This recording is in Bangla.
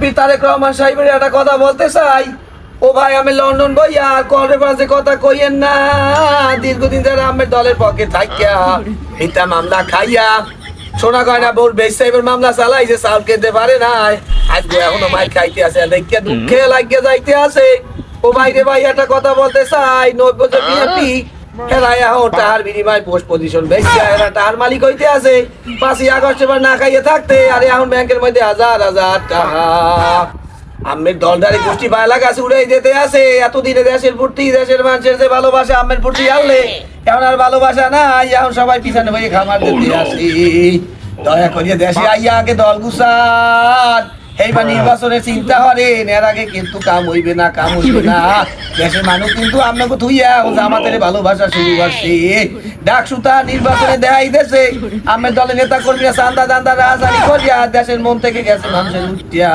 বিএনপি তারেক রহমান সাহেবের একটা কথা বলতে চাই। ও ভাই আমি লন্ডন বইয়া কনফারেন্সে কথা কইয়েন না, দীর্ঘদিন ধরে আমের দলের পক্ষে থাকিয়া এটা মামলা খাইয়া শোনা কয় না বোর বেশ সাহেবের মামলা চালাইছে, চাল কিনতে পারে নাই, আজকে এখনো মাই খাইতে আছে, দেখে দুঃখে লাগিয়ে যাইতে আছে। ও ভাই রে ভাই একটা কথা বলতে চাই, নব্বই যে বিএনপি এরা এখন তাহার বিনিময় পোস্ট পজিশন বেশি, এরা তাহার মালিক হইতে আছে 5ই আগস্ট এবার না খাইয়ে থাকতে, আর এখন ব্যাংকের মধ্যে হাজার হাজার টাকা আমের দলদারি গোষ্ঠী বায়লা গাছে উড়ে যেতে আছে। এতদিনে দেশের প্রতি দেশের মানুষের যে ভালোবাসা আমের প্রতি আনলে এখন আর ভালোবাসা নাই, এখন সবাই পিছনে বইয়ে খামার দিতে আসি। দয়া করিয়ে দেশে আইয়া আগে দল গুছান, এইবার নির্বাচনের চিন্তা করেন, এর আগে কিন্তু কাম হইবে না, কাম হইবে না। দেশের মানুষ কিন্তু আপনাকে থুইয়া আমাদের ভালোবাসা শুরু করছে। ডাক সুতা নির্বাচনে দেখাই দেশে আমের দলের নেতা কর্মীরা চান্দা দান্দা রাজধানী করিয়া দেশের মন থেকে গেছে মানুষের উঠিয়া।